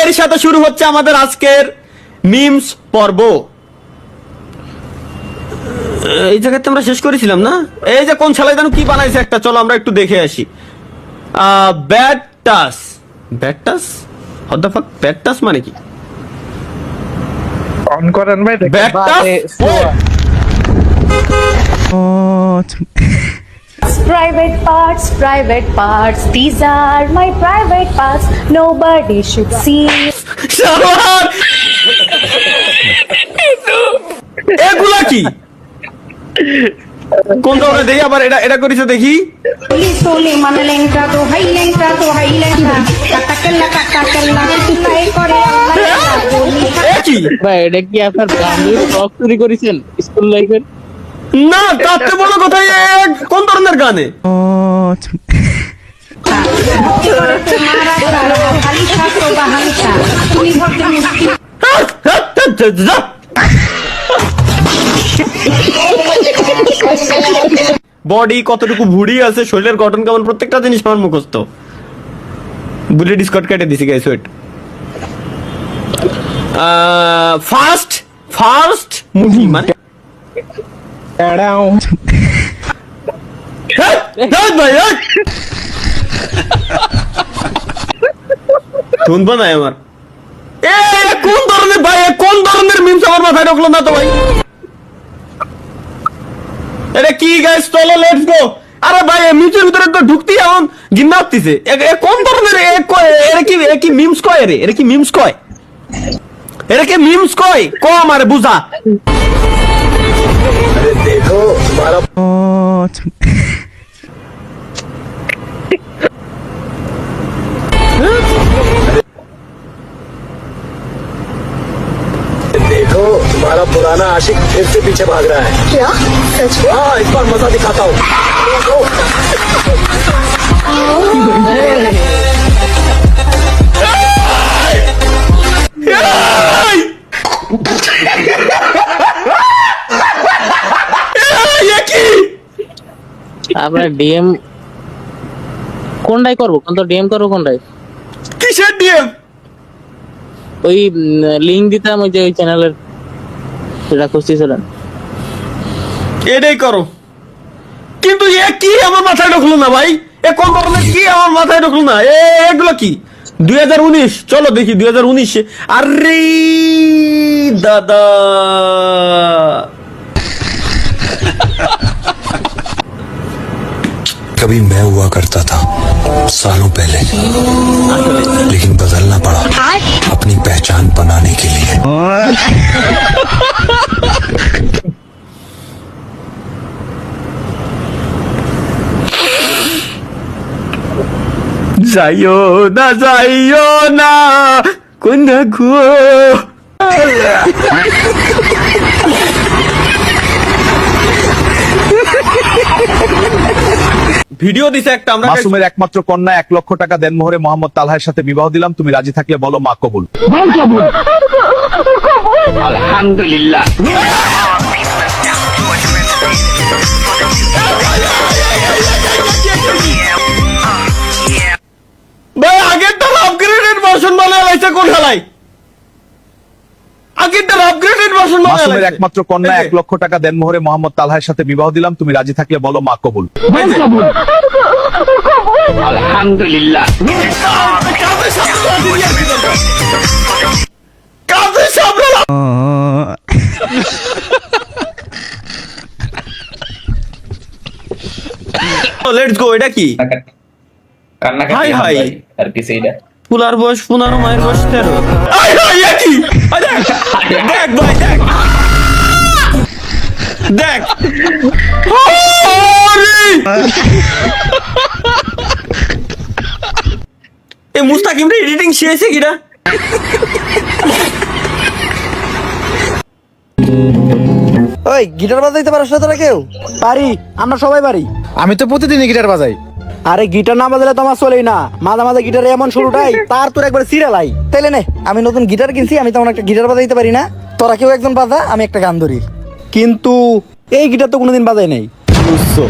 এর সাথে শুরু হচ্ছে আমাদের আজকের মিমস পর্ব। এই জায়গাতে আমরা শেষ করেছিলাম না? এই যে কোন শালায় জানো কি বানাইছে একটা, চলো আমরা একটু দেখে আসি। ব্যাড টাস, ব্যাড টাস, হোয়াট দ্য ফাক, ব্যাড টাস মানে কি? অন করেন ভাই, ব্যাড টাস Private parts, these are my private parts, nobody should see. শালার এগুলা কি? কোন ধরনের দেখি আবার এটা করেছে দেখি। Soli manalenta to hailenta, katakalla kitai kore এ কি? ভাই এটা কি আপনার গানের ব্লগ চুরি করেছেন স্কুল লাইফের? না, তার চেয়ে বড় কথা কোন ধরনের গানে? বডি কতটুকু ভুড়ি আছে, শরীরের গঠন কেমন, প্রত্যেকটা জিনিস আমার মুখস্থ। বুলেট স্কট কেটে দিছি গাইস, ওয়েট। ফার্স্ট মুভি মানে শুনবো না আমার। কোন ধরনের ভাই, কোন ধরনের মিমস আমার মাথায় ঢুকলো না তো ভাই। এটা কি গাইস, চলো লেটস গো। আরে ভাই মিমসের ভিতরে তো ঢুকতেই এখন গিন্না হচ্ছে। কোন ধরনের এরা কি মিমস কয় রে? এরা কি মিমস কয়? এরা কি মিমস কয়? কম আরে বুঝা। দেখো তোমারা देखो तुम्हारा पुराना आशिक फिर से पीछे भाग रहा है। क्या? सच में? हाँ, इस बार मजा दिखाता हूँ। আমরা ডিএম কোনটাই করবো? কোন তো ডিএম করবো কোনটাই? কিসের ডিএম? ওই লিংক দিতাম ওই যে ওই চ্যানেলের, যেটা খুঁজতেছিলেন এটাই করো। কিন্তু এ কি আমার মাথায় ঢুকলো না ভাই। এ কোন ধরনের কি আমার মাথায় ঢুকলো না? এগুলো কি? 2019, চলো দেখি 2019। আরে দাদা, कभी मैं हुआ करता था सालों पहले, लेकिन बदलना पड़ा अपनी पहचान बनाने के लिए। যাইও না কোন গো। ভিডিও দিছে একটা, আমরা মাসুমের একমাত্র কন্যা 1 লক্ষ টাকা দেনমোহরে মোহাম্মদ তালহার সাথে বিবাহ দিলাম, তুমি রাজি থাকলে বলো মা কবুল। আলহামদুলিল্লাহ। ভাই আগেরটা আপগ্রেডেড ভার্সন বানায় লাইছে কোন খেলায়? আগেরটা আপগ্রেডেড ভার্সন বানায় মাসুমের লাইছে। একমাত্র কন্যা 1 লক্ষ টাকা দেনমোহরে মোহাম্মদ তালহার সাথে বিবাহ দিলাম, তুমি রাজি থাকলে বলো মা কবুল। আলহামদুলিল্লাহ। কাজে সামলা। Let's go. এটা কি? হাই হাই আর কি সেইটা ফুলার বয়স 15, মায়ের বয়স 13। হাই হাই এ কি? দেখ ভাই দেখ দেখ। এই মুস্তাকিম রে এডিটিং শেষে কিনা? ওই গিটার বাজাইতে পারছ না তোরা কেউ? পারি, আমরা সবাই পারি। আমি তো প্রতিদিনই গিটার বাজাই। আরে গিটার না বাজালে তো আমার চলেই না। মাঝে মাঝে গিটারে এমন শুরুটাই তার তোর একবার সিরিয়ালাই। তাইলে নে, আমি নতুন গিটার কিনছি, আমি তেমন একটা গিটার বাজাইতে পারি না। তোরা কেউ একজন বাজা, আমি একটা গান ধরি। কিন্তু এই গিটার তো কোনোদিন বাজাই নাই, বুঝছো?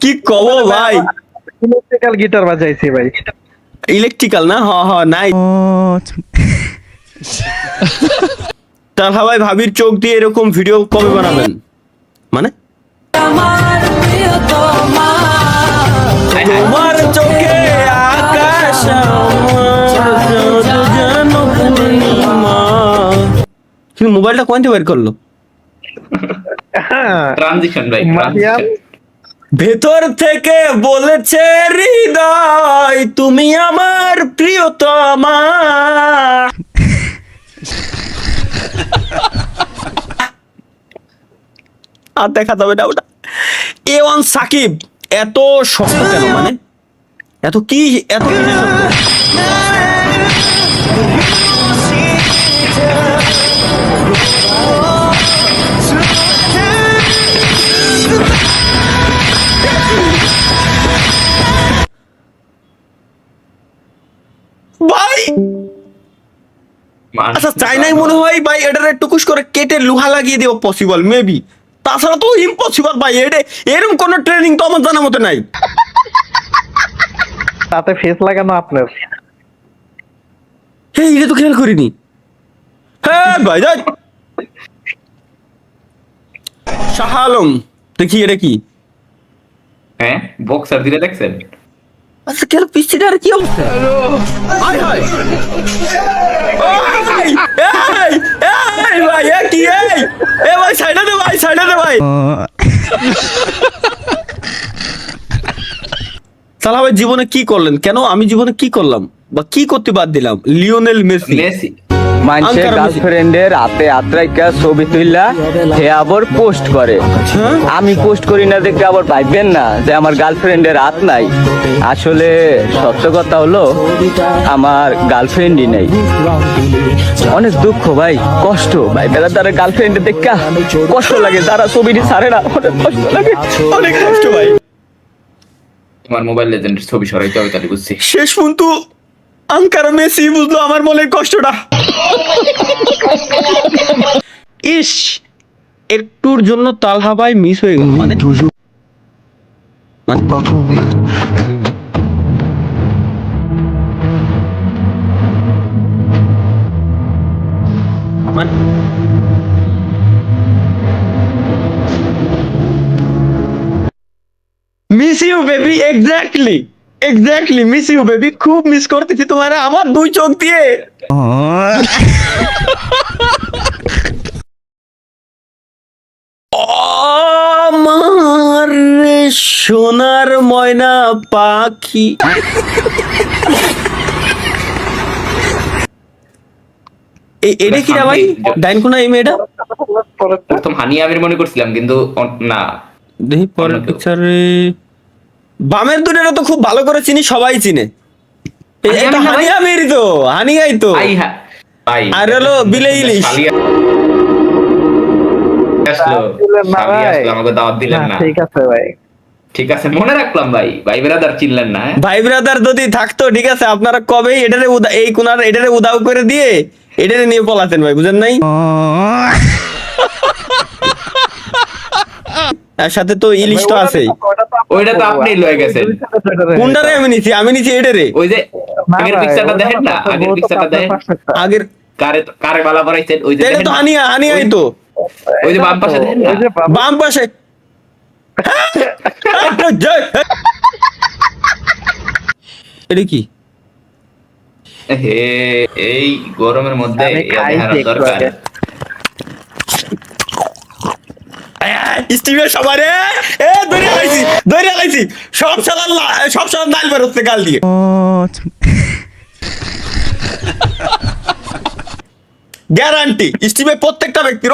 কি কব ভাই। ইলেকট্রিক্যাল গিটার বাজাইছি ভাই। ইলেকট্রিক্যাল না, হ হ নাই। তাহলে ভাই ভাবির চোখ দিয়ে এরকম ভিডিও কবে বানাবেন? মানে তোমার চোখে আকাশ আমার যেন পূর্ণিমা। কিন্তু মোবাইলটা কোন থেকে বের করলো? ট্রানজিশন ভাই, মারিয়াম ভেতর থেকে বলেছে হৃদয় তুমি আমার প্রিয়তমা। আর দেখা যাবে না ওটা। A1 সাকিব এত শক্ত কেন? মানে এত কি শক্ত? ভাই আচ্ছা চাইনাই মনে হয় ভাই এটার টুকুস করে কেটে লোহা লাগিয়ে দেওয়া পসিবল মেবি, তাছাড়া তো ইম্পসিবল ভাই। এরকম কোন ট্রেনিং তো আমার জানা মতে নাই। তাতে ফেস লাগানো আপনার। হ্যাঁ এটা তো খেয়াল করিনি। হ্যাঁ ভাই যাই শাহ আলম দেখি এটা কি? হ্যাঁ বক্সার দিলে দেখছেন? আচ্ছা কেন পিছিটা আর কি অবস্থা? হায় হায় এই ভাই এ কি এ ভাই সাইডে দে ভাই, সাইডে দে ভাই। সালা ভাই জীবনে কি করলেন? কেন আমি জীবনে কি করলাম বা কি করতে বাদ দিলাম? লিওনেল মেসি মেসি মানুষের আঙ্কার মেসি। গার্লফ্রেন্ডের হাতে আত্রাইকা ছবি তুইলা হে আবার পোস্ট করে। হ্যাঁ? আমি পোস্ট করি না দেখে আবার ভাববেন না যে আমার গার্লফ্রেন্ডের হাত নাই। আসলে সত্য কথা হলো আমার গার্লফ্রেন্ডই নেই। অনেক দুঃখ ভাই, কষ্ট ভাই। বেলা তারা গার্লফ্রেন্ডে দেখা কষ্ট লাগে, তারা ছবিটি ছাড়ে না, অনেক কষ্ট লাগে, অনেক কষ্ট ভাই। তোমার মোবাইল লেজেন্ডের ছবি সরাইতে হবে তাহলে বুঝছি। শেষ পর্যন্ত আঙ্কার মেসি বুঝলো আমার মনের কষ্টটা। ইস একটুর জন্য তালহা ভাই মিস হয়ে গেল। Miss you baby, exactly miss you baby. খুব মিস করতেছি তোমার আমার দুই চোখ দিয়ে। আমার সোনার ময়না পাখি। এটা কি রে ভাই? ডাইন কোনা এই মেয়েটা? প্রথম হানি আমির মনে করছিলাম কিন্তু না। দেখি পরের পিকচারে বামের দুটোটা তো খুব ভালো করে চিনি, সবাই চিনে। এটা হানি আমিরই তো, হানি গাই তো। আই হ্যাঁ ভাই আর হলো বিলে ইলিশ। আমাকে দাওয়াত দিলেন না। ঠিক আছে ভাই, ঠিক আছে মনে রাখলাম ভাই। ভাই ব্রাদার চিনলেন না? ভাই ব্রাদার যদি থাকতো ঠিক আছে আপনারা কবেই এটারে এই কোনার এটারে উদাও করে দিয়ে এটারে নিয়ে পলাতেন ভাই, বুঝেন নাই? এর সাথে তো ইলিশ তো আছেই। ওইটা তো আপনি লয়ে গেছেন। কোনটারে আমি নিছি এটারে। ওই যে আগের পিকচারটা দেখেন না, আগের পিকচারটা দেখেন। আগের কারে বালা পরাইছেন ওই যে এটা দেখেন তো না? হানিয়াই তো ওই যে বাম পাশে দেখেন না? বাম পাশে। এটা কি? হে এই গরমের মধ্যে আমি ইয়া খাইছি দেখানোর একটু দরকার। আগে। স্টিমের সবারে ধরে লাইছি সব সালার নাল বেরোচ্ছে গাল দিয়ে। গ্যারান্টি স্টিমের প্রত্যেকটা ব্যক্তির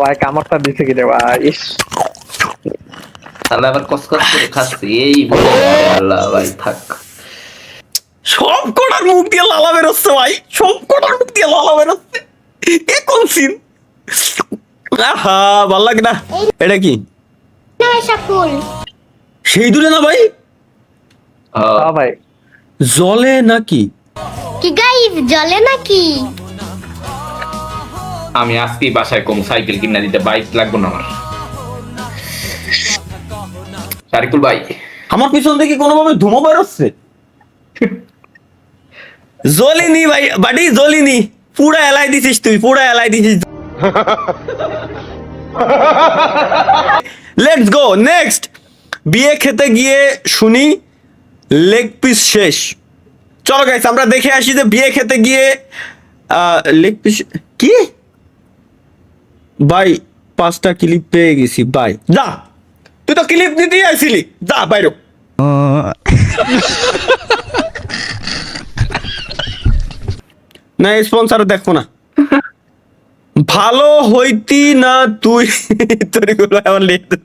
ভাই কামড়টা দিছে কি রে ভাই? ইস, তাহলে আবার কসকস করে খাচ্ছি এই বলে আল্লাহ ভাই থাক। সব কটার মুখ দিয়ে লালা বেরোচ্ছে ভাই, সব কটার মুখ দিয়ে লালা বেরোচ্ছে। এ কোন সিন? আহা ভাল লাগে না। এটা কি সেই দূরে না ভাই? হ্যাঁ ভাই জলে নাকি? কি গাইস জলে নাকি? আমি আজকেই বাসায় কম সাইকেল কিনা দিতে, বাইক লাগবে না আমার। শারিকুল ভাই আমার পিছন থেকে কোনোভাবে ধুমো বেরোচ্ছে। জ্বলিনি ভাই, বাড়ি জ্বলিনি, পুরা এলাই দিছিস তুই, পুরা এলাই দিছিস। Let's go next. বিয়ে খেতে গিয়ে শুনি লেগ পিস শেষ। চলো গাইস আমরা দেখে আসি যে বিয়ে খেতে গিয়ে লেগ পিস কি। ভাই 5টা ক্লিপ পেয়ে গেছি ভাই, যা তুই তো ক্লিপ দিতেই আইছিলি, যা বাইরো। না স্পন্সর দেখো না, ভালো হইতি না তুই তোর গুলো আমার লিখতে।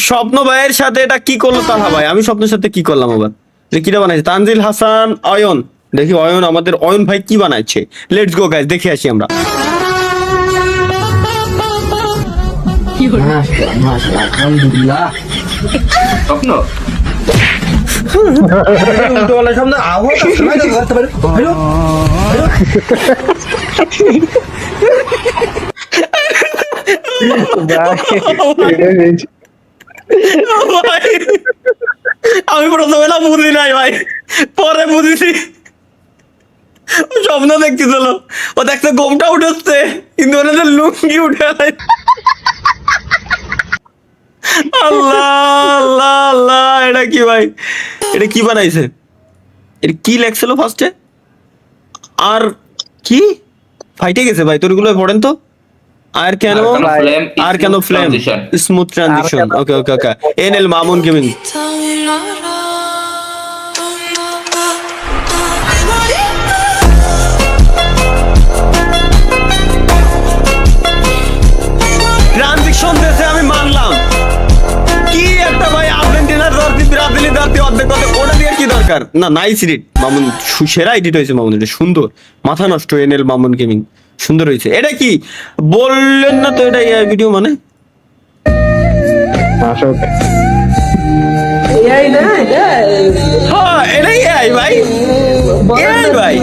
স্বপ্ন ভাইয়ের সাথে এটা কি করলো তাহা ভাই, আমি স্বপ্নের সাথে কি করলাম আবার, যে কিটা বানাইছে তানজিল হাসান অয়ন। দেখি অয়ন, আমাদের অয়ন ভাই কি বানাইছে। লেটস গো গাইস দেখে আসি আমরা। স্বপ্ন ভাই, আমি প্রথমে না বুঝি নাই ভাই, পরে বুঝেছি। স্বপ্ন দেখতেছিল, ও দেখতে গোমটা উঠেছে কিন্তু ওনাদের লুঙ্গি উঠে নাই। আল্লাহ আল্লাহ আল্লাহ, এটা কি ভাই, এটা কি বানাইছে, এটা কি লেখছিল ফার্স্টে, আর কি ফাইটে গেছে ভাই। তোর গুলো পড়েন তো। আর কেন ফ্লেম স্মুথ ট্রানজিশন। ওকে ওকে ওকে, এনএল মামুন গেমিং। ট্রানজিশন দেশে আমি মানলাম, কি একটা ভাই আর্জেন্টিনার ধরতি ব্রাজিলের ধরতি অর্ধেক কথা, ওটা দিয়ে কি দরকার না। নাইস এডিট মামুন, সেরা এডিট হয়েছে মামুন, এটা সুন্দর, মাথা নষ্ট। এনএল মামুন গেমিং সুন্দর হয়েছে। এটা কি বললেন না তো, এটা এআই ভিডিও মানে হ্যাঁ এটাই এআই ভাই, এআই ভাই,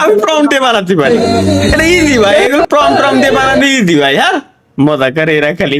আমি প্রম্পটে বানাতে পারি, এটা ইজি ভাই, এগুলো প্রম্পট দিয়ে বানাতে ইজি ভাই। হ্যাঁ মজা করে এরা খালি।